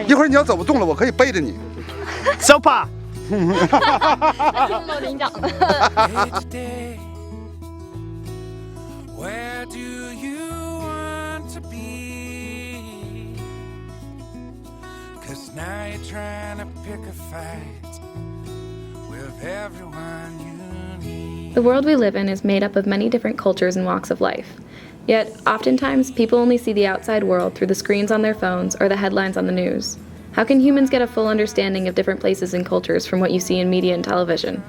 一会儿你要走不动了，我可以背着你。手帕。我领奖的。Where do you want to be? 'Cause now you're trying to pick a fight with everyone you need. The world we live in is made up of many different cultures and walks of life. Yet, oftentimes, people only see the outside world through the screens on their phones or the headlines on the news. How can humans get a full understanding of different places and cultures from what you see in media and television?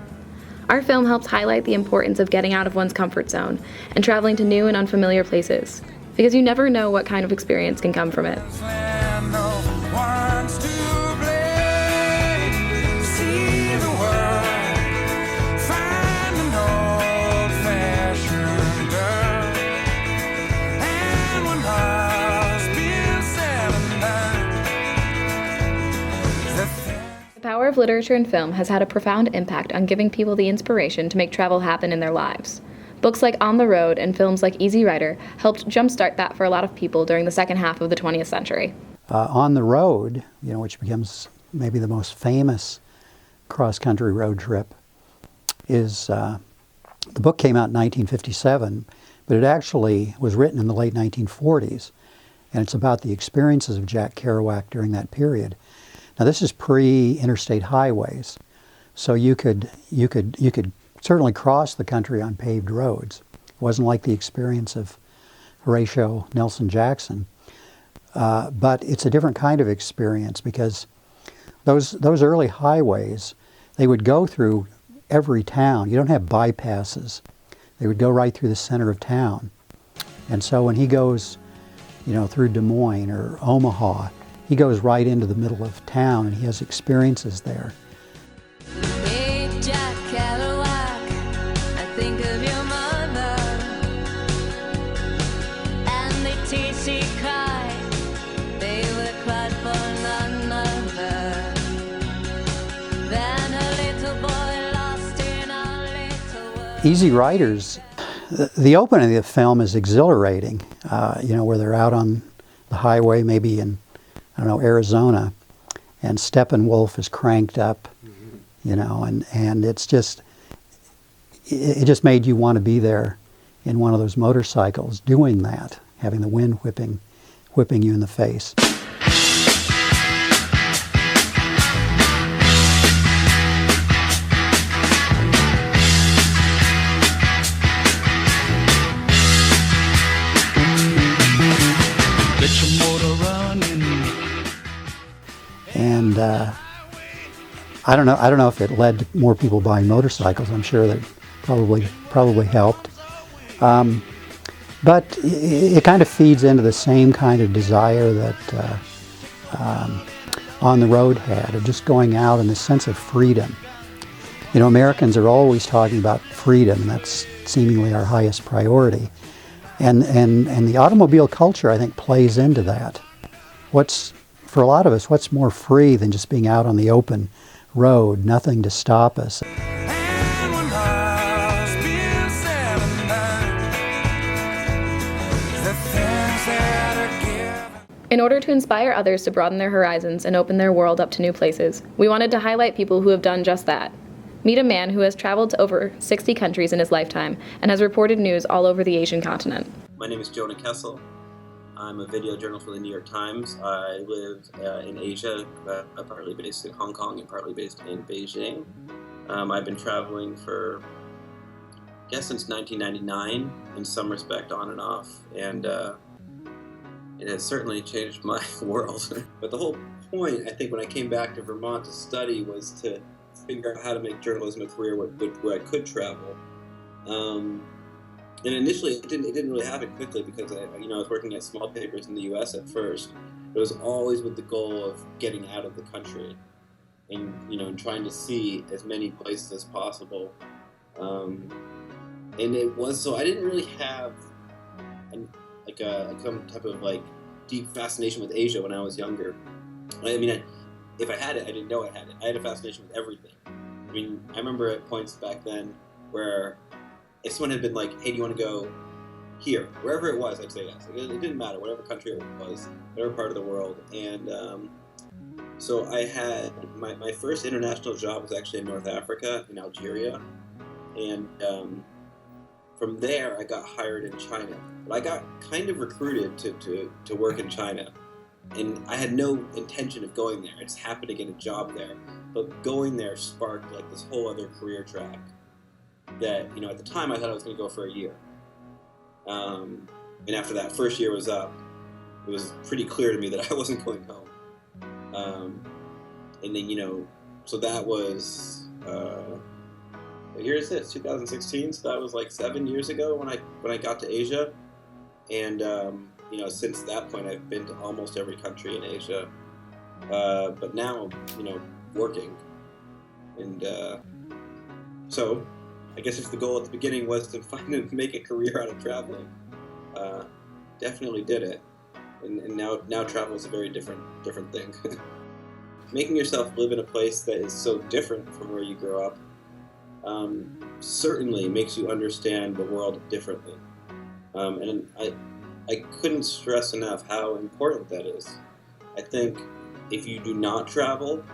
Our film helps highlight the importance of getting out of one's comfort zone and traveling to new and unfamiliar places, because you never know what kind of experience can come from it. The power of literature and film has had a profound impact on giving people the inspiration to make travel happen in their lives. Books like On the Road and films like Easy Rider helped jumpstart that for a lot of people during the second half of the 20th century. On the Road, which becomes maybe the most famous cross-country road trip, is the book came out in 1957, but it actually was written in the late 1940s, and it's about the experiences of Jack Kerouac during that period. Now this is pre-interstate highways, so you could certainly cross the country on paved roads. It wasn't like the experience of Horatio Nelson Jackson, but it's a different kind of experience because those early highways, they would go through every town. You don't have bypasses. They would go right through the center of town. And so when he goes, through Des Moines or Omaha, he goes right into the middle of town and he has experiences there. Hey, Jack Kerouac, I think of your mother, and the tears she cried, they were cried for none other than a little boy lost in a little world. Easy Riders, the opening of the film is exhilarating, where they're out on the highway, maybe in Arizona, and Steppenwolf is cranked up, and it just made you want to be there in one of those motorcycles doing that, having the wind whipping you in the face. Get your motor running. And I don't know if it led to more people buying motorcycles. I'm sure that probably helped. But it kind of feeds into the same kind of desire that On the Road had, of just going out and the sense of freedom. Americans are always talking about freedom, and that's seemingly our highest priority. And the automobile culture, I think, plays into that. For a lot of us, what's more free than just being out on the open road, nothing to stop us? In order to inspire others to broaden their horizons and open their world up to new places, we wanted to highlight people who have done just that. Meet a man who has traveled to over 60 countries in his lifetime and has reported news all over the Asian continent. My name is Jonah Kessel. I'm a video journalist for the New York Times. I live in Asia, partly based in Hong Kong and partly based in Beijing. I've been traveling for, since 1999, in some respect, on and off, and it has certainly changed my world. But the whole point, I think, when I came back to Vermont to study was to figure out how to make journalism a career where I could travel. And initially, it didn't really happen quickly because I was working at small papers in the U.S. at first. It was always with the goal of getting out of the country, and trying to see as many places as possible. And it was so I didn't really have some type of deep fascination with Asia when I was younger. If I had it, I didn't know I had it. I had a fascination with everything. I remember at points back then where if someone had been like, hey, do you want to go here? Wherever it was, I'd say yes. It didn't matter, whatever country it was, whatever part of the world. And So I had my first international job was actually in North Africa, in Algeria, and from there I got hired in China. But I got kind of recruited to work in China, and I had no intention of going there. I just happened to get a job there. But going there sparked like this whole other career track that, you know, at the time I thought I was going to go for a year. And after that first year was up, it was pretty clear to me that I wasn't going home. And then, you know, so that was, what year is this? 2016. So that was like 7 years ago when I got to Asia. And, you know, since that point, I've been to almost every country in Asia. But now, you know, working. And so I guess if the goal at the beginning was to find and make a career out of traveling, definitely did it. And now travel is a very different thing. Making yourself live in a place that is so different from where you grew up certainly makes you understand the world differently. And I couldn't stress enough how important that is. I think if you do not travel,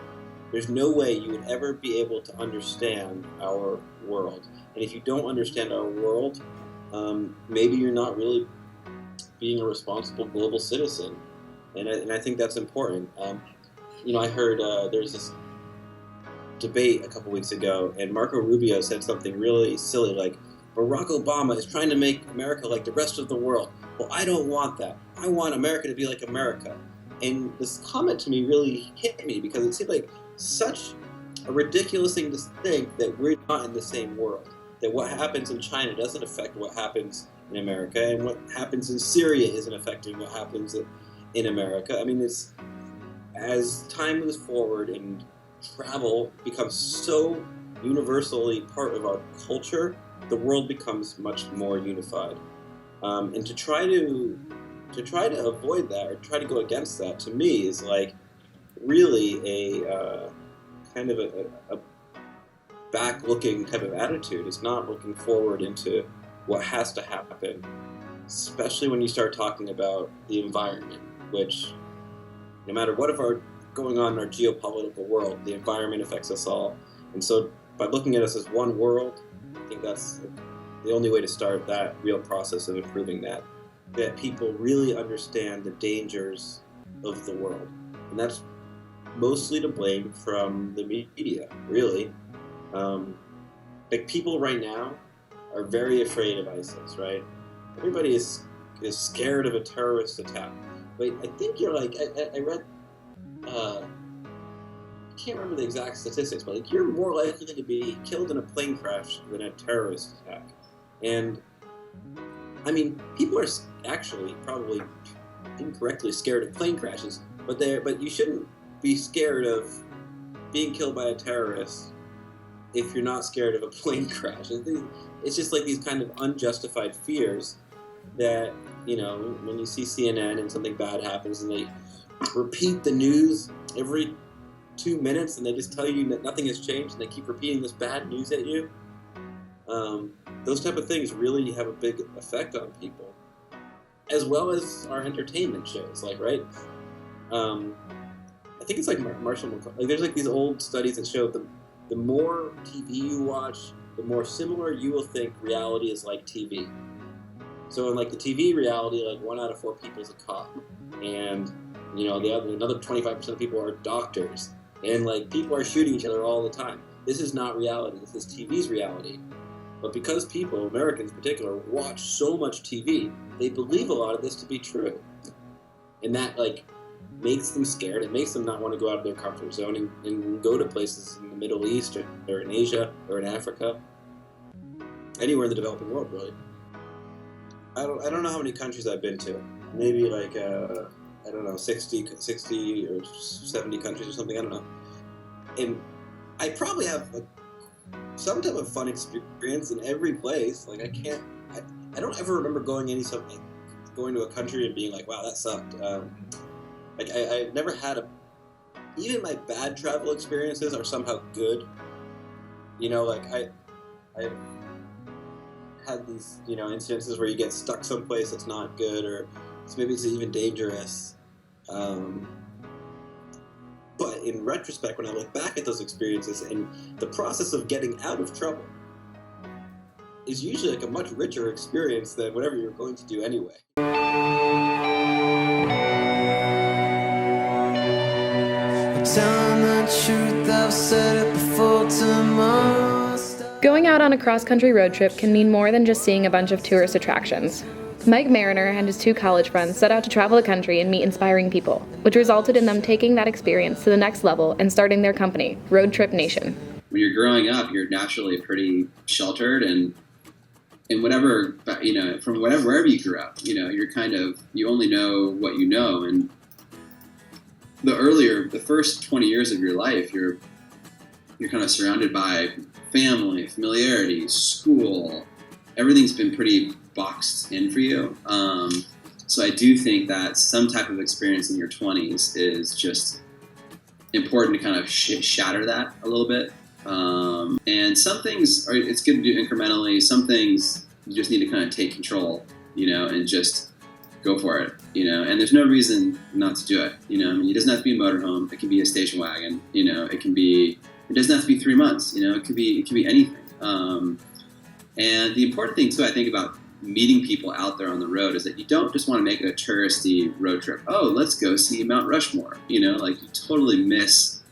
there's no way you would ever be able to understand our world. And if you don't understand our world, maybe you're not really being a responsible global citizen. And I think that's important. You know, I heard there's this debate a couple weeks ago, and Marco Rubio said something really silly like, Barack Obama is trying to make America like the rest of the world. Well, I don't want that. I want America to be like America. And this comment to me really hit me because it seemed like such a ridiculous thing to think that we're not in the same world. That what happens in China doesn't affect what happens in America, and what happens in Syria isn't affecting what happens in America. I mean, it's as time moves forward and travel becomes so universally part of our culture, the world becomes much more unified. And to try to avoid that or try to go against that, to me, is like really a kind of a back-looking type of attitude. It's not looking forward into what has to happen, especially when you start talking about the environment, which no matter what are going on in our geopolitical world, the environment affects us all. And so by looking at us as one world, I think that's the only way to start that real process of improving that people really understand the dangers of the world. And that's mostly to blame from the media, really. Like people right now are very afraid of ISIS, right? Everybody is scared of a terrorist attack. But I think you're like, I read, I can't remember the exact statistics, but like you're more likely to be killed in a plane crash than a terrorist attack. And I mean, people are actually probably incorrectly scared of plane crashes, but you shouldn't be scared of being killed by a terrorist if you're not scared of a plane crash. It's just like these kind of unjustified fears that, you know, when you see CNN and something bad happens and they repeat the news every 2 minutes and they just tell you that nothing has changed and they keep repeating this bad news at you, those type of things really have a big effect on people, as well as our entertainment shows, like, right? I think it's like Marshall McLuhan. Like, there's like these old studies that show the more TV you watch, the more similar you will think reality is like TV. So in like the TV reality, like 1 out of 4 people is a cop, and you know another 25% of people are doctors, and like people are shooting each other all the time. This is not reality. This is TV's reality. But because people, Americans in particular, watch so much TV, they believe a lot of this to be true, and that like makes them scared. It makes them not want to go out of their comfort zone and go to places in the Middle East or in Asia or in Africa, anywhere in the developing world, really. I don't know how many countries I've been to. Maybe like, I don't know, 60 or 70 countries or something, I don't know. And I probably have like some type of fun experience in every place. Like I don't ever remember going to a country and being like, wow, that sucked. Like I've never had even my bad travel experiences are somehow good. You know, like I've had these, you know, incidences where you get stuck someplace that's not good, or maybe it's even dangerous. But in retrospect, when I look back at those experiences, and the process of getting out of trouble is usually like a much richer experience than whatever you're going to do anyway. Telling the truth, I've said it before, tomorrow. Going out on a cross-country road trip can mean more than just seeing a bunch of tourist attractions. Mike Mariner and his 2 college friends set out to travel the country and meet inspiring people, which resulted in them taking that experience to the next level and starting their company, Road Trip Nation. When you're growing up, you're naturally pretty sheltered, and whatever, from wherever you grew up, you only know what you know, and the first 20 years of your life, you're kind of surrounded by family, familiarity, school. Everything's been pretty boxed in for you. So I do think that some type of experience in your 20s is just important to kind of shatter that a little bit. And some things it's good to do incrementally. Some things you just need to kind of take control, and just go for it, and there's no reason not to do it. It doesn't have to be a motorhome. It can be a station wagon. It doesn't have to be 3 months. It could be anything. And the important thing too, I think, about meeting people out there on the road is that you don't just want to make it a touristy road trip. Oh, let's go see Mount Rushmore. You totally miss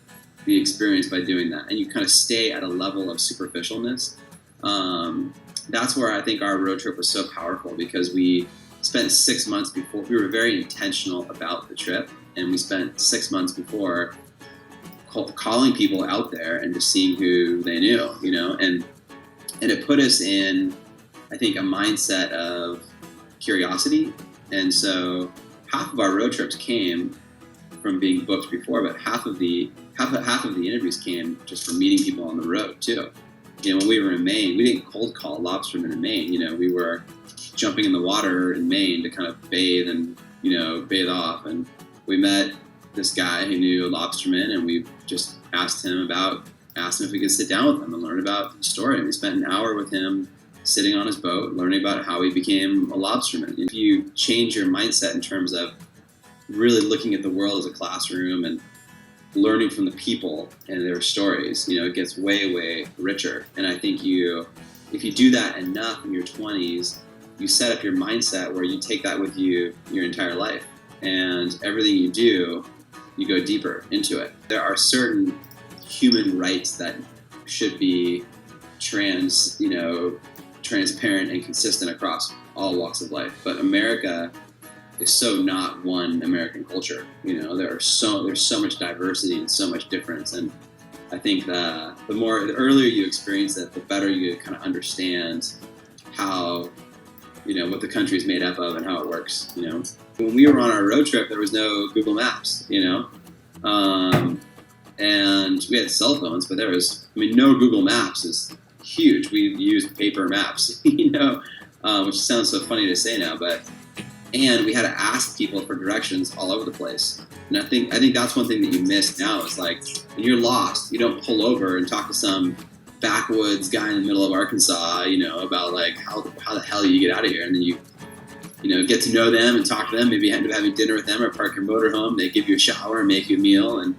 the experience by doing that, and you kind of stay at a level of superficialness. That's where I think our road trip was so powerful, because we spent 6 months before. We were very intentional about the trip, and we spent 6 months before calling people out there and just seeing who they knew, and it put us in, I think, a mindset of curiosity. And so half of our road trips came from being booked before, but half of the interviews came just from meeting people on the road too. When we were in Maine, we didn't cold call lobstermen in Maine. We were jumping in the water in Maine to kind of bathe and, bathe off. And we met this guy who knew a lobsterman, and we just asked him if we could sit down with him and learn about the story. And we spent an hour with him sitting on his boat, learning about how he became a lobsterman. If you change your mindset in terms of really looking at the world as a classroom and learning from the people and their stories, it gets way, way richer. And I think if you do that enough in your 20s, you set up your mindset where you take that with you your entire life. And everything you do, you go deeper into it. There are certain human rights that should be transparent and consistent across all walks of life. But America is so not one American culture. There's so much diversity and so much difference. And I think the earlier you experience it, the better you kind of understand how, what the country is made up of and how it works. When we were on our road trip, there was no Google Maps, and we had cell phones, but there was, no Google Maps is huge. We used paper maps, which sounds so funny to say now, and we had to ask people for directions all over the place. And I think that's one thing that you miss now is, like, when you're lost, you don't pull over and talk to some backwoods guy in the middle of Arkansas, about like how the hell you get out of here. And then you get to know them and talk to them, maybe end up having dinner with them or park your motorhome. They give you a shower and make you a meal. And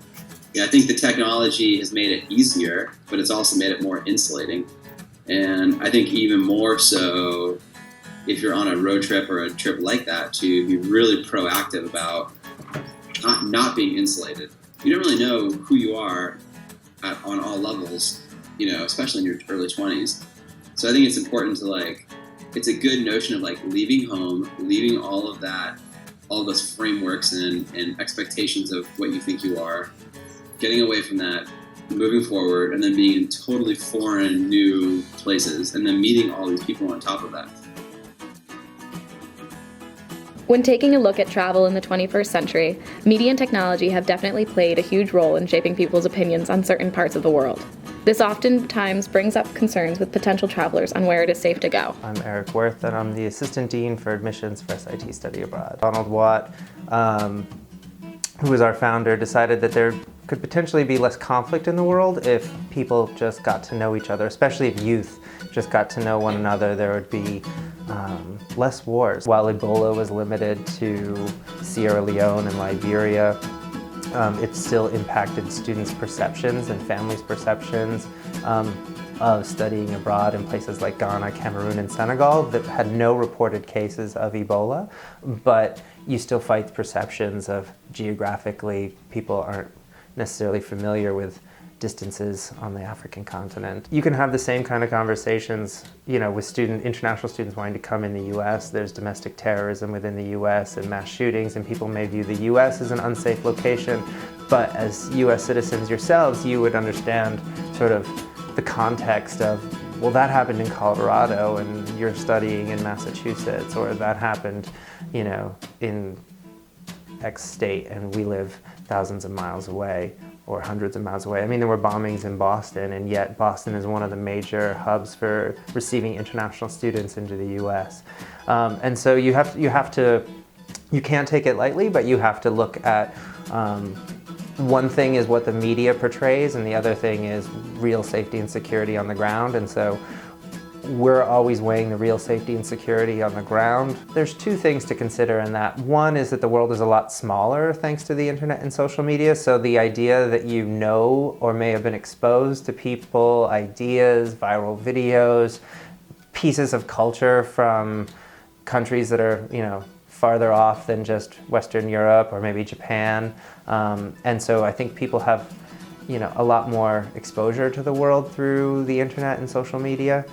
I think the technology has made it easier, but it's also made it more insulating. And I think even more so if you're on a road trip or a trip like that, to be really proactive about not being insulated. You don't really know who you are on all levels, especially in your early 20s. So I think it's important to it's a good notion of leaving home, leaving all of those frameworks and expectations of what you think you are, getting away from that, moving forward, and then being in totally foreign, new places, and then meeting all these people on top of that. When taking a look at travel in the 21st century, media and technology have definitely played a huge role in shaping people's opinions on certain parts of the world. This oftentimes brings up concerns with potential travelers on where it is safe to go. I'm Eric Worth, and I'm the Assistant Dean for Admissions for SIT Study Abroad. Donald Watt, who was our founder, decided that there could potentially be less conflict in the world if people just got to know each other, especially if youth just got to know one another. There would be less wars. While Ebola was limited to Sierra Leone and Liberia, It still impacted students' perceptions and families' perceptions of studying abroad in places like Ghana, Cameroon, and Senegal that had no reported cases of Ebola, but you still fight perceptions of geographically people aren't necessarily familiar with distances on the African continent. You can have the same kind of conversations, with international students wanting to come in the U.S. There's domestic terrorism within the U.S. and mass shootings, and people may view the U.S. as an unsafe location, but as U.S. citizens yourselves, you would understand sort of the context of, well, that happened in Colorado and you're studying in Massachusetts, or that happened, in X state and we live thousands of miles away or hundreds of miles away. I mean, there were bombings in Boston, and yet Boston is one of the major hubs for receiving international students into the U.S. And so you can't take it lightly, but you have to look at, one thing is what the media portrays, and the other thing is real safety and security on the ground. And so we're always weighing the real safety and security on the ground. There's two things to consider in that. One is that the world is a lot smaller thanks to the internet and social media. So the idea that you know or may have been exposed to people, ideas, viral videos, pieces of culture from countries that are, farther off than just Western Europe or maybe Japan. And so I think people have, a lot more exposure to the world through the internet and social media.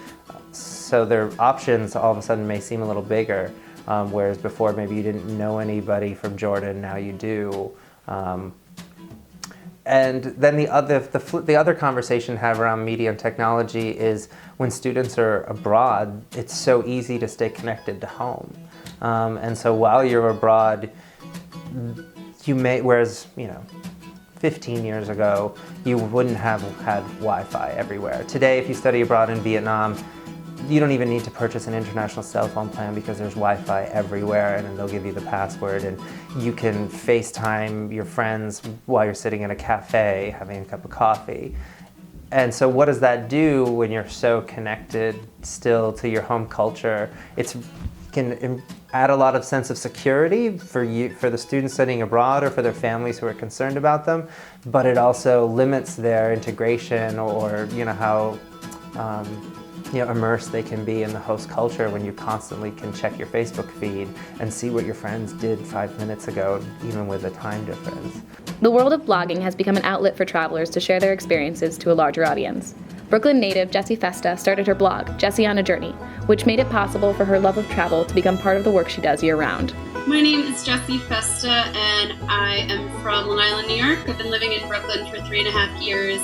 So their options all of a sudden may seem a little bigger, whereas before maybe you didn't know anybody from Jordan, now you do. And then the other conversation to have around media and technology is when students are abroad, it's so easy to stay connected to home. And so while you're abroad, you may, whereas, 15 years ago, you wouldn't have had Wi-Fi everywhere. Today, if you study abroad in Vietnam, you don't even need to purchase an international cell phone plan because there's Wi-Fi everywhere, and then they'll give you the password, and you can FaceTime your friends while you're sitting in a cafe having a cup of coffee. And so what does that do when you're so connected still to your home culture? It can add a lot of sense of security for the students studying abroad or for their families who are concerned about them, but it also limits their integration or how immersed they can be in the host culture when you constantly can check your Facebook feed and see what your friends did 5 minutes ago, even with a time difference. The world of blogging has become an outlet for travelers to share their experiences to a larger audience. Brooklyn native Jessie Festa started her blog, Jessie on a Journey, which made it possible for her love of travel to become part of the work she does year-round. My name is Jessie Festa, and I am from Long Island, New York. I've been living in Brooklyn for 3.5 years.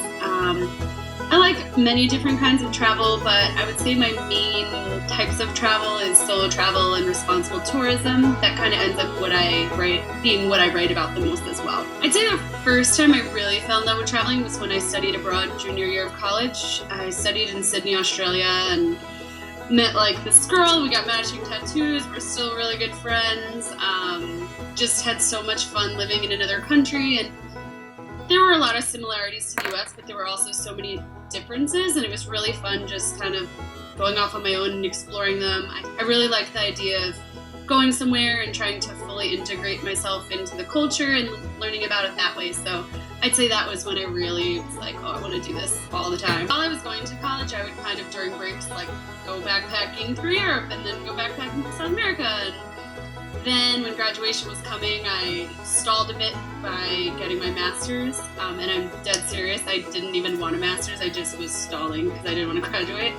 I like many different kinds of travel, but I would say my main types of travel is solo travel and responsible tourism. That kind of ends up being what I write about the most as well. I'd say the first time I really fell in love with traveling was when I studied abroad junior year of college. I studied in Sydney, Australia, and met this girl. We got matching tattoos. We're still really good friends. Just had so much fun living in another country, and there were a lot of similarities to the US, but there were also so many differences, and it was really fun just kind of going off on my own and exploring them. I really liked the idea of going somewhere and trying to fully integrate myself into the culture and learning about it that way. So I'd say that was when I really was like, oh, I want to do this all the time. While I was going to college, I would kind of during breaks go backpacking through Europe and then go backpacking to South America. And then when graduation was coming, I stalled a bit by getting my master's, and I'm dead serious. I didn't even want a master's. I just was stalling because I didn't want to graduate.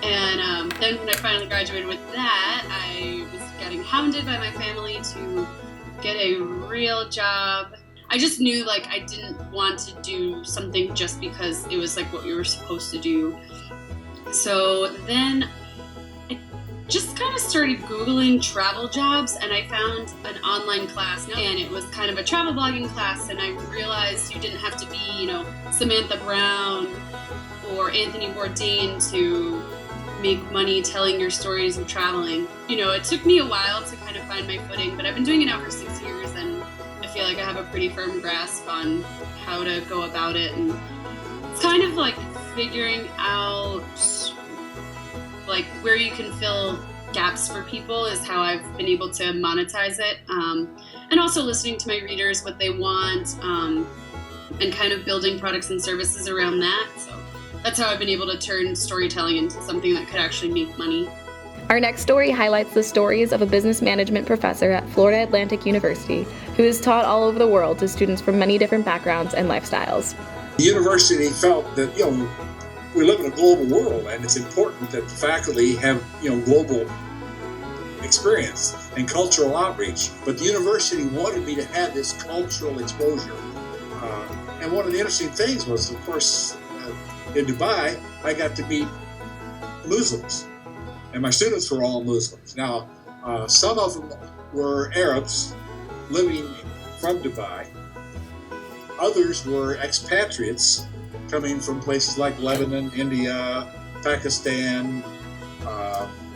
And then when I finally graduated with that, I was getting hounded by my family to get a real job. I just knew I didn't want to do something just because it was what we were supposed to do. So then I just kind of started Googling travel jobs, and I found an online class, and it was kind of a travel blogging class, and I realized you didn't have to be, Samantha Brown or Anthony Bourdain to make money telling your stories of traveling. It took me a while to kind of find my footing, but I've been doing it now for 6 years, and I feel like I have a pretty firm grasp on how to go about it, and it's kind of figuring out where you can fill gaps for people is how I've been able to monetize it. And also listening to my readers, what they want, and kind of building products and services around that. So that's how I've been able to turn storytelling into something that could actually make money. Our next story highlights the stories of a business management professor at Florida Atlantic University who is taught all over the world to students from many different backgrounds and lifestyles. The university felt that, we live in a global world, and it's important that the faculty have, global experience and cultural outreach. But the university wanted me to have this cultural exposure. And one of the interesting things was, of course, in Dubai, I got to meet Muslims. And my students were all Muslims. Now, some of them were Arabs living from Dubai. Others were expatriates coming from places like Lebanon, India, Pakistan,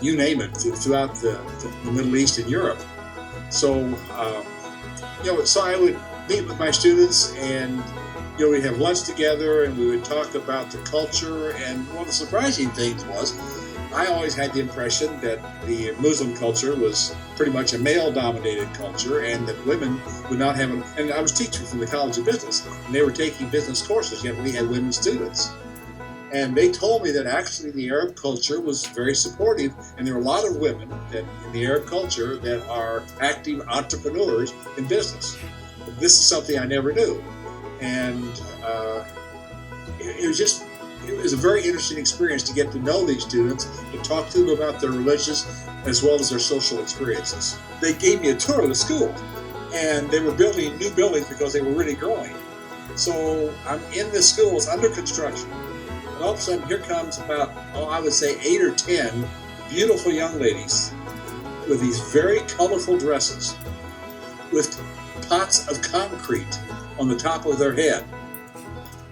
you name it, throughout the Middle East and Europe. So, so I would meet with my students, and we'd have lunch together, and we would talk about the culture. And one of the surprising things was, I always had the impression that the Muslim culture was pretty much a male-dominated culture, and that women would not have and I was teaching from the College of Business, and they were taking business courses, yet we had women students. And they told me that actually the Arab culture was very supportive, and there are a lot of women in the Arab culture that are active entrepreneurs in business. This is something I never knew. And it was a very interesting experience to get to know these students, to talk to them about their religious as well as their social experiences. They gave me a tour of the school, and they were building new buildings because they were really growing. So I'm in this school, it's under construction, and all of a sudden here comes about, I would say 8 or 10 beautiful young ladies with these very colorful dresses with pots of concrete on the top of their head.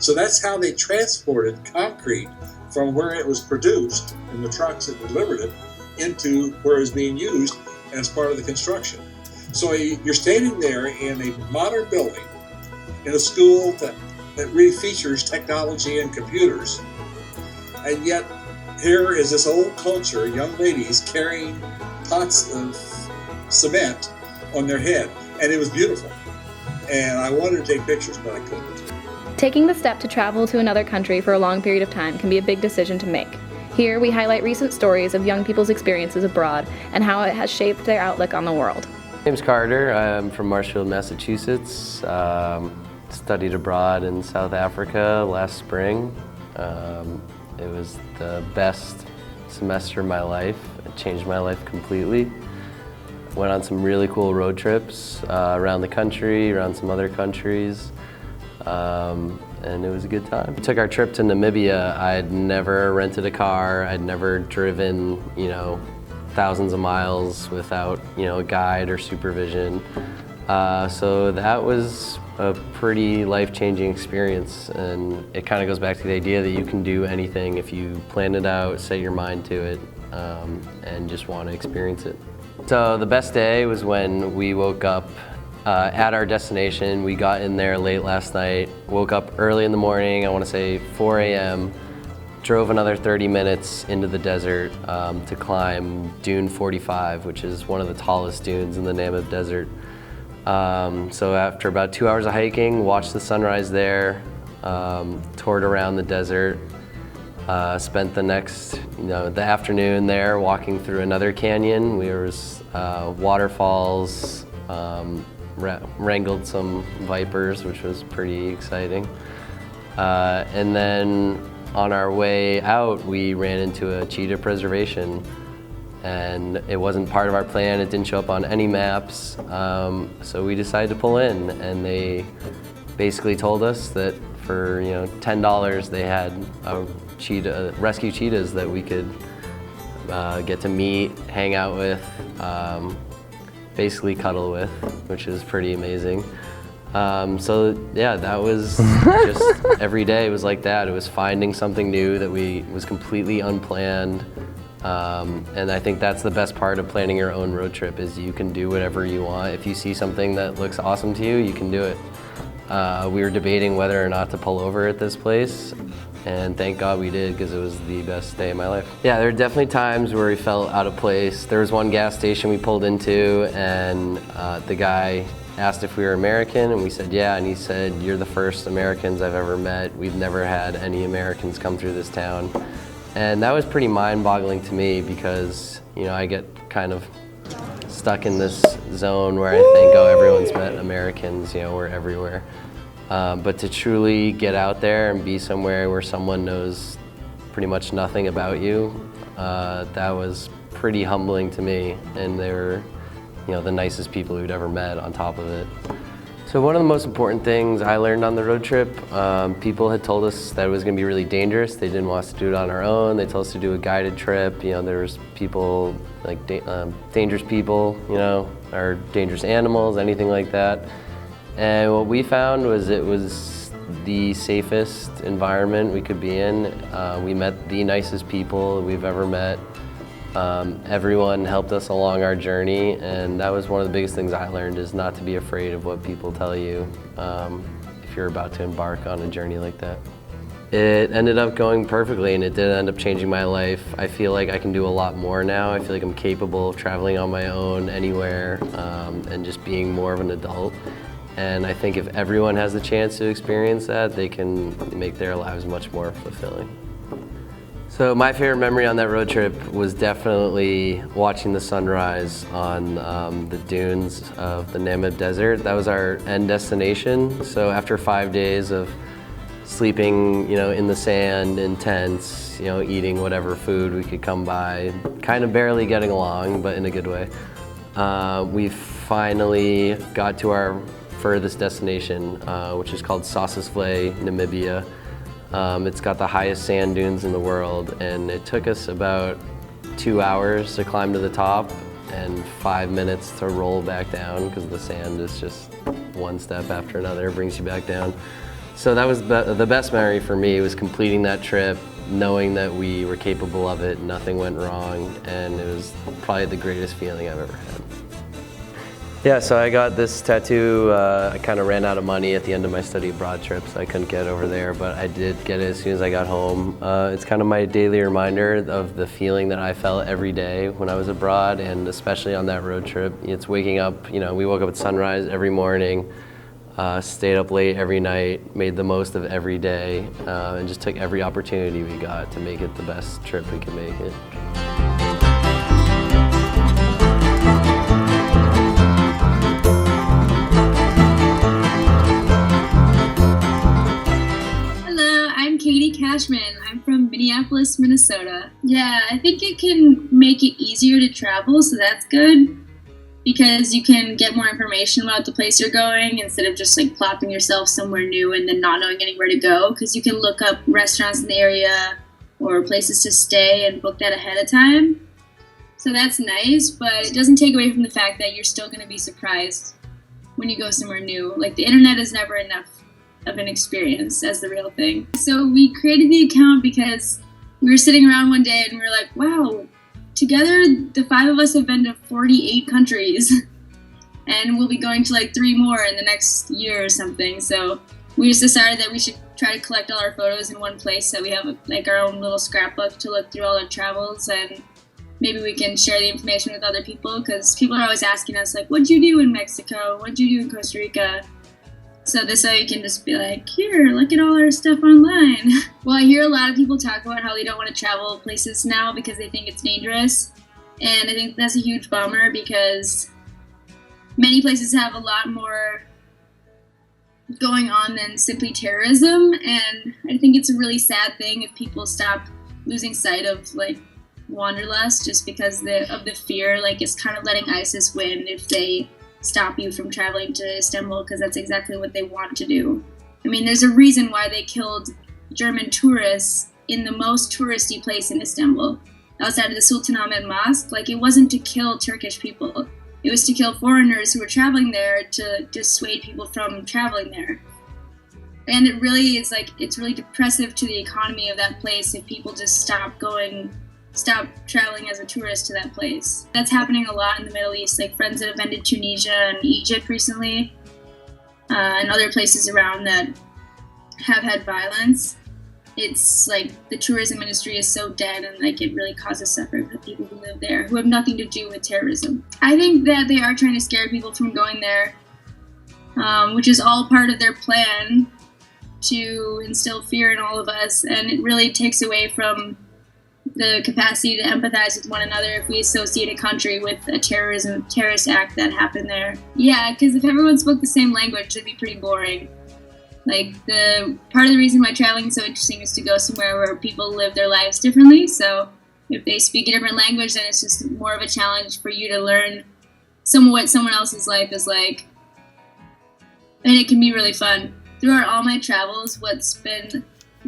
So that's how they transported concrete from where it was produced in the trucks that delivered it into where it was being used as part of the construction. So you're standing there in a modern building in a school that really features technology and computers. And yet here is this old culture, young ladies carrying pots of cement on their head. And it was beautiful. And I wanted to take pictures, but I couldn't. Taking the step to travel to another country for a long period of time can be a big decision to make. Here, we highlight recent stories of young people's experiences abroad and how it has shaped their outlook on the world. My name's Carter. I'm from Marshfield, Massachusetts. Studied abroad in South Africa last spring. It was the best semester of my life. It changed my life completely. Went on some really cool road trips around the country, around some other countries. And it was a good time. We took our trip to Namibia. I'd never rented a car. I'd never driven, thousands of miles without, a guide or supervision. So that was a pretty life-changing experience, and it kind of goes back to the idea that you can do anything if you plan it out, set your mind to it, and just want to experience it. So the best day was when we woke up at our destination. We got in there late last night, woke up early in the morning, I want to say 4 a.m., drove another 30 minutes into the desert to climb Dune 45, which is one of the tallest dunes in the Namib Desert. So after about 2 hours of hiking, watched the sunrise there, toured around the desert, spent the next, the afternoon there walking through another canyon. There was waterfalls, wrangled some vipers, which was pretty exciting. And then on our way out, we ran into a cheetah preservation, and it wasn't part of our plan. It didn't show up on any maps. So we decided to pull in, and they basically told us that for $10 they had rescue cheetahs that we could get to meet, hang out with, basically cuddle with, which is pretty amazing. So yeah, that was just every day was like that. It was finding something new that was completely unplanned. And I think that's the best part of planning your own road trip, is you can do whatever you want. If you see something that looks awesome to you, you can do it. We were debating whether or not to pull over at this place, and thank God we did, because it was the best day of my life. Yeah, there were definitely times where we felt out of place. There was one gas station we pulled into, and the guy asked if we were American, and we said yeah, and he said, "You're the first Americans I've ever met. We've never had any Americans come through this town." And that was pretty mind-boggling to me, because, you know, I get kind of stuck in this zone where I think, oh, everyone's met Americans, you know, we're everywhere. But to truly get out there and be somewhere where someone knows pretty much nothing about you, that was pretty humbling to me. And they were, you know, the nicest people we'd ever met on top of it. So one of the most important things I learned on the road trip, people had told us that it was going to be really dangerous. They didn't want us to do it on our own. They told us to do a guided trip. You know, there was people, like dangerous people, you know, or dangerous animals, anything like that. And what we found was it was the safest environment we could be in. We met the nicest people we've ever met. Everyone helped us along our journey, and that was one of the biggest things I learned, is not to be afraid of what people tell you if you're about to embark on a journey like that. It ended up going perfectly, and it did end up changing my life. I feel like I can do a lot more now. I feel like I'm capable of traveling on my own anywhere, and just being more of an adult. And I think if everyone has the chance to experience that, they can make their lives much more fulfilling. So my favorite memory on that road trip was definitely watching the sunrise on the dunes of the Namib Desert. That was our end destination. So after 5 days of sleeping, you know, in the sand, in tents, you know, eating whatever food we could come by, kind of barely getting along, but in a good way, we finally got to our furthest destination, which is called Sossusvlei, Namibia. It's got the highest sand dunes in the world, and it took us about 2 hours to climb to the top and 5 minutes to roll back down, because the sand is just one step after another, brings you back down. So that was the best memory for me, was completing that trip, knowing that we were capable of it, nothing went wrong, and it was probably the greatest feeling I've ever had. Yeah, so I got this tattoo. I kind of ran out of money at the end of my study abroad trip, so I couldn't get over there, but I did get it as soon as I got home. It's kind of my daily reminder of the feeling that I felt every day when I was abroad, and especially on that road trip. It's waking up, you know, we woke up at sunrise every morning, stayed up late every night, made the most of every day, and just took every opportunity we got to make it the best trip we could make it. Cashman. I'm from Minneapolis, Minnesota. Yeah, I think it can make it easier to travel, so that's good, because you can get more information about the place you're going instead of just like plopping yourself somewhere new and then not knowing anywhere to go, because you can look up restaurants in the area or places to stay and book that ahead of time. So that's nice, but it doesn't take away from the fact that you're still going to be surprised when you go somewhere new. Like, the internet is never enough of an experience as the real thing. So we created the account because we were sitting around one day and we were like, wow, together the 5 of us have been to 48 countries and we'll be going to like 3 more in the next year or something. So we just decided that we should try to collect all our photos in one place, so we have like our own little scrapbook to look through all our travels, and maybe we can share the information with other people, because people are always asking us like, what'd you do in Mexico? What'd you do in Costa Rica? So this way you can just be like, here, look at all our stuff online. Well, I hear a lot of people talk about how they don't want to travel places now because they think it's dangerous. And I think that's a huge bummer, because many places have a lot more going on than simply terrorism. And I think it's a really sad thing if people stop losing sight of like wanderlust just because of the fear. Like, it's kind of letting ISIS win if they stop you from traveling to Istanbul, because that's exactly what they want to do. I mean, there's a reason why they killed German tourists in the most touristy place in Istanbul, outside of the Sultanahmet Mosque. Like, it wasn't to kill Turkish people. It was to kill foreigners who were traveling there, to dissuade people from traveling there. And it really is like, it's really depressive to the economy of that place if people just stop traveling as a tourist to that place. That's happening a lot in the Middle East, like friends that have been to Tunisia and Egypt recently, and other places around that have had violence. it's like the tourism industry is so dead, and like it really causes suffering for the people who live there who have nothing to do with terrorism. I think that they are trying to scare people from going there, which is all part of their plan to instill fear in all of us, and it really takes away from the capacity to empathize with one another if we associate a country with a terrorist act that happened there. Yeah, because if everyone spoke the same language, it'd be pretty boring. Like, the part of the reason why traveling is so interesting is to go somewhere where people live their lives differently. So if they speak a different language, then it's just more of a challenge for you to learn what someone else's life is like. And it can be really fun. Throughout all my travels, what's been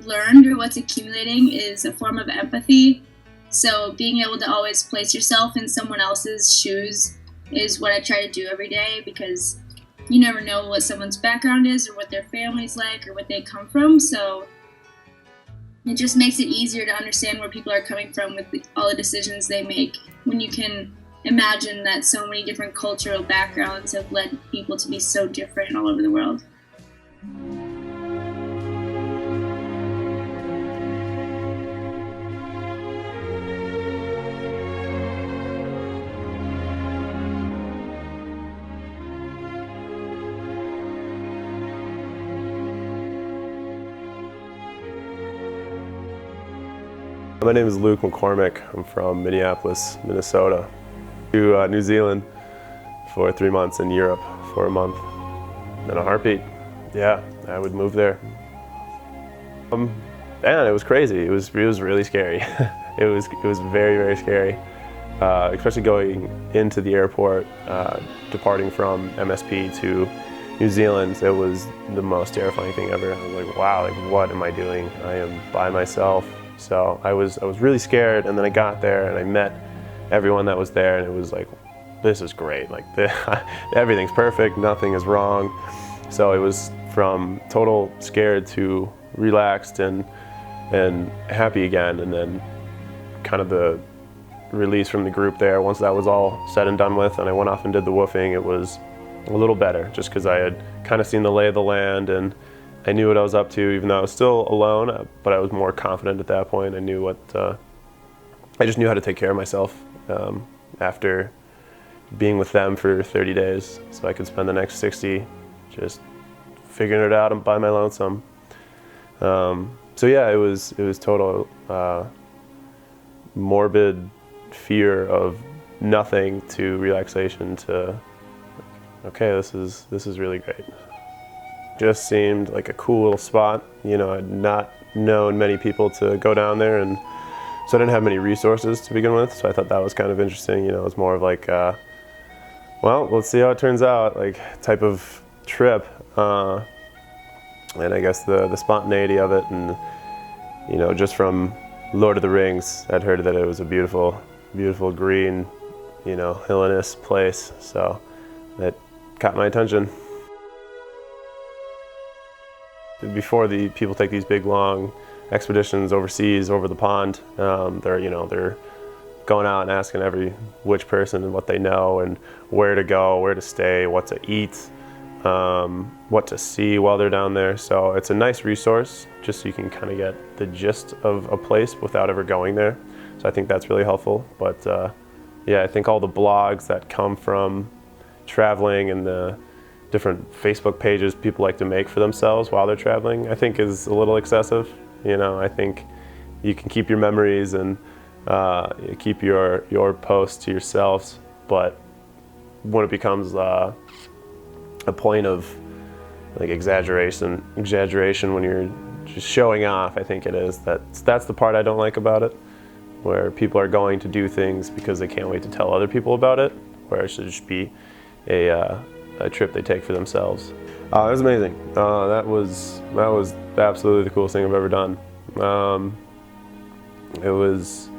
learned or what's accumulating is a form of empathy. So being able to always place yourself in someone else's shoes is what I try to do every day, because you never know what someone's background is or what their family's like or what they come from. So it just makes it easier to understand where people are coming from with all the decisions they make, when you can imagine that so many different cultural backgrounds have led people to be so different all over the world. My name is Luke McCormick. I'm from Minneapolis, Minnesota. To New Zealand for 3 months and Europe for a month. In a heartbeat. Yeah, I would move there. And it was crazy. It was really scary. it was very, very scary. Especially going into the airport, departing from MSP to New Zealand. It was the most terrifying thing ever. I was like, wow, like, what am I doing? I am by myself. So I was really scared, and then I got there and I met everyone that was there, and it was like, this is great. Like, everything's perfect, nothing is wrong. So it was from total scared to relaxed and happy again, and then kind of the release from the group there. Once that was all said and done with, and I went off and did the woofing, it was a little better, just because I had kind of seen the lay of the land and I knew what I was up to, even though I was still alone, but I was more confident at that point. I knew I just knew how to take care of myself after being with them for 30 days, so I could spend the next 60 just figuring it out and by my lonesome. So yeah, it was total morbid fear of nothing to relaxation to, okay, this is really great. Just seemed like a cool little spot. You know, I'd not known many people to go down there, and so I didn't have many resources to begin with, so I thought that was kind of interesting. You know, it was more of like, well, let's see how it turns out, like, type of trip. And I guess the spontaneity of it, and, you know, just from Lord of the Rings, I'd heard that it was a beautiful, beautiful green, you know, hillinous place, so it caught my attention. Before the people take these big long expeditions overseas, over the pond, they're going out and asking every which person and what they know and where to go, where to stay, what to eat, what to see while they're down there. So it's a nice resource, just so you can kind of get the gist of a place without ever going there. So I think that's really helpful. But yeah, I think all the blogs that come from traveling and the different Facebook pages people like to make for themselves while they're traveling, I think is a little excessive. You know, I think you can keep your memories and keep your posts to yourselves, but when it becomes a point of like exaggeration when you're just showing off, I think it is. That's the part I don't like about it, where people are going to do things because they can't wait to tell other people about it, where it should just be a trip they take for themselves. It was amazing. That was absolutely the coolest thing I've ever done. It was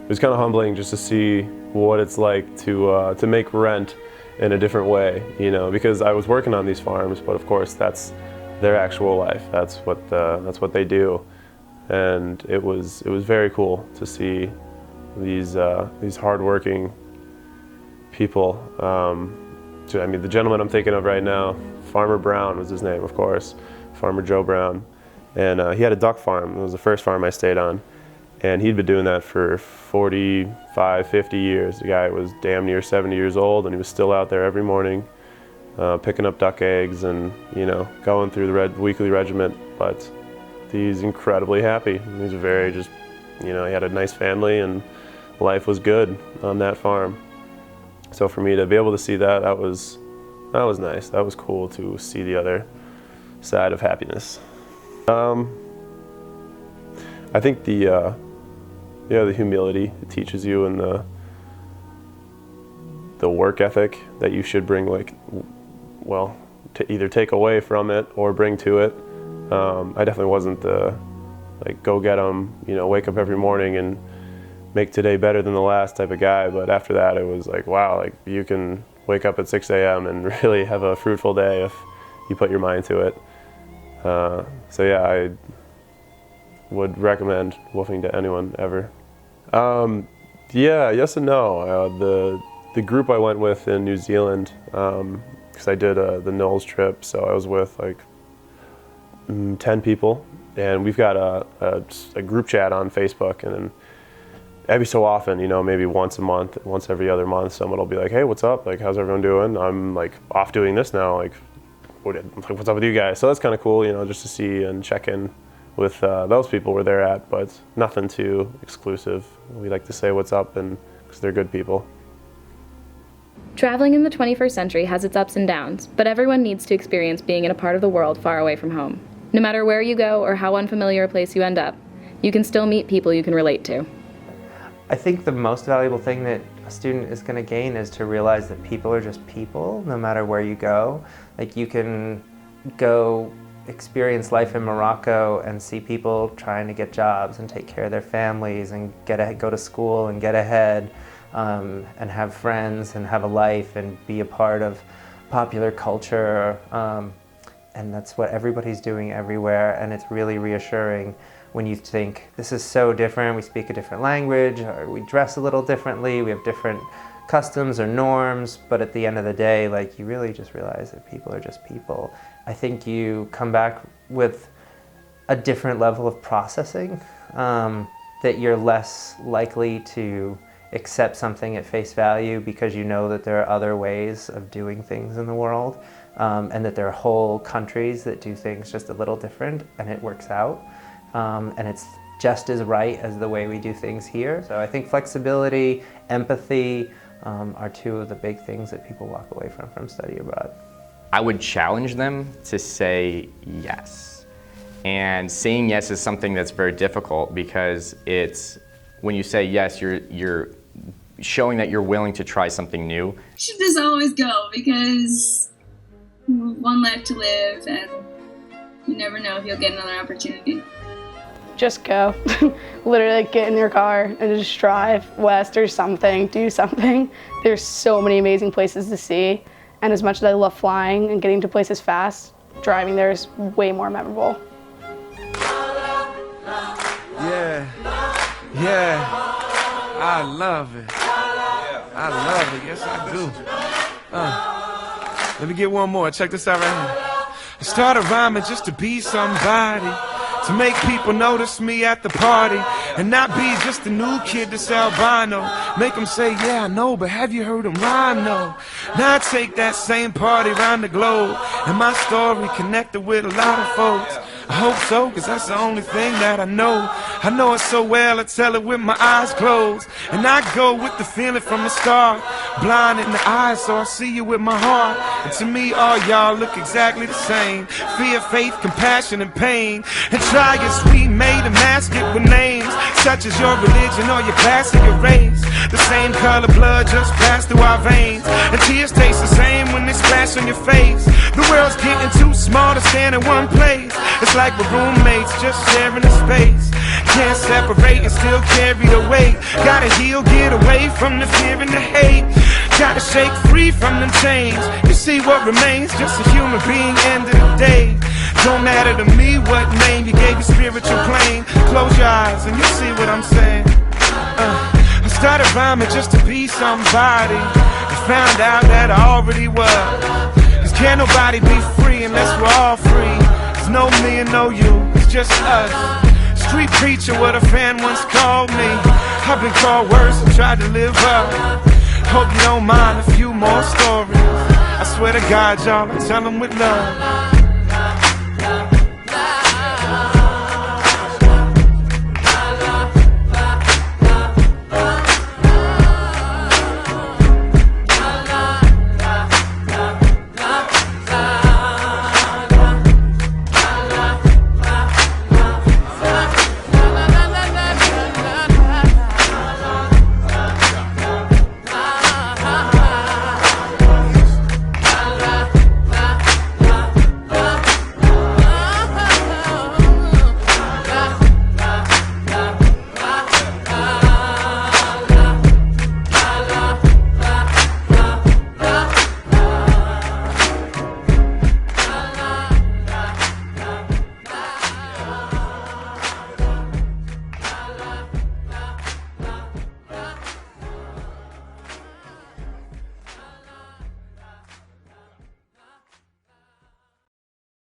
kind of humbling just to see what it's like to make rent in a different way, you know, because I was working on these farms, but of course that's their actual life. That's what they do, and it was very cool to see these hardworking people. I mean, the gentleman I'm thinking of right now, Farmer Brown was his name, of course, Farmer Joe Brown. And he had a duck farm. It was the first farm I stayed on. And he'd been doing that for 45, 50 years. The guy was damn near 70 years old, and he was still out there every morning picking up duck eggs and, you know, going through the weekly regiment. But he's incredibly happy. He's very just, you know, he had a nice family and life was good on that farm. So for me to be able to see that, that was nice. That was cool to see the other side of happiness. I think the humility it teaches you, and the work ethic that you should bring, like, well, to either take away from it or bring to it. I definitely wasn't the, like, go get 'em, you know, wake up every morning and make today better than the last type of guy. But after that, it was like, wow, like, you can wake up at 6 a.m. and really have a fruitful day if you put your mind to it. So yeah, I would recommend woofing to anyone ever. Yeah, yes and no. The group I went with in New Zealand, because I did the Knowles trip, so I was with like 10 people, and we've got a group chat on Facebook, and then every so often, you know, maybe once a month, once every other month, someone will be like, hey, what's up? Like, how's everyone doing? I'm like off doing this now. Like, what's up with you guys? So that's kind of cool, you know, just to see and check in with those people where they're at, but nothing too exclusive. We like to say what's up, and because they're good people. Traveling in the 21st century has its ups and downs, but everyone needs to experience being in a part of the world far away from home. No matter where you go or how unfamiliar a place you end up, you can still meet people you can relate to. I think the most valuable thing that a student is going to gain is to realize that people are just people, no matter where you go. Like, you can go experience life in Morocco and see people trying to get jobs and take care of their families and go to school and get ahead, and have friends and have a life and be a part of popular culture. And that's what everybody's doing everywhere, and it's really reassuring when you think, this is so different, we speak a different language, or we dress a little differently, we have different customs or norms, but at the end of the day, like, you really just realize that people are just people. I think you come back with a different level of processing, that you're less likely to accept something at face value because you know that there are other ways of doing things in the world, and that there are whole countries that do things just a little different, and it works out. And it's just as right as the way we do things here. So I think flexibility, empathy are two of the big things that people walk away from study abroad. I would challenge them to say yes. And saying yes is something that's very difficult, because it's, when you say yes, you're showing that you're willing to try something new. You should just always go, because one life to live, and you never know if you'll get another opportunity. Just go. Literally get in your car and just drive west or something, do something. There's so many amazing places to see, and as much as I love flying and getting to places fast, driving there is way more memorable. Yeah, I love it. I love it, yes I do. Let me get one more, check this out right here. I started rhyming just to be somebody, to make people notice me at the party, and not be just a new kid that's albino. Make them say, yeah, I know, but have you heard him rhyme? No. Now I take that same party around the globe, and my story connected with a lot of folks. I hope so, cause that's the only thing that I know. I know it so well, I tell it with my eyes closed. And I go with the feeling from the start, blind in the eyes, so I see you with my heart. And to me, all y'all look exactly the same. Fear, faith, compassion, and pain. And try as we may to mask it with names such as your religion or your class or your race. The same color blood just passed through our veins, and tears taste the same when they splash on your face. The world's getting too small to stand in one place. It's like we're roommates just sharing a space. Can't separate and still carry the weight. Gotta heal, get away from the fear and the hate. Gotta shake free from them chains. You see what remains, just a human being, end of the day. Don't matter to me what name you gave your spiritual plane. Close your eyes and you see what I'm saying. I started rhyming just to be somebody, and found out that I already was. Cause can't nobody be free unless we're all free. There's no me and no you, it's just us. Street preacher, what a fan once called me. I've been called worse and tried to live up. Hope you don't mind a few more stories. I swear to God, y'all, I tell them with love.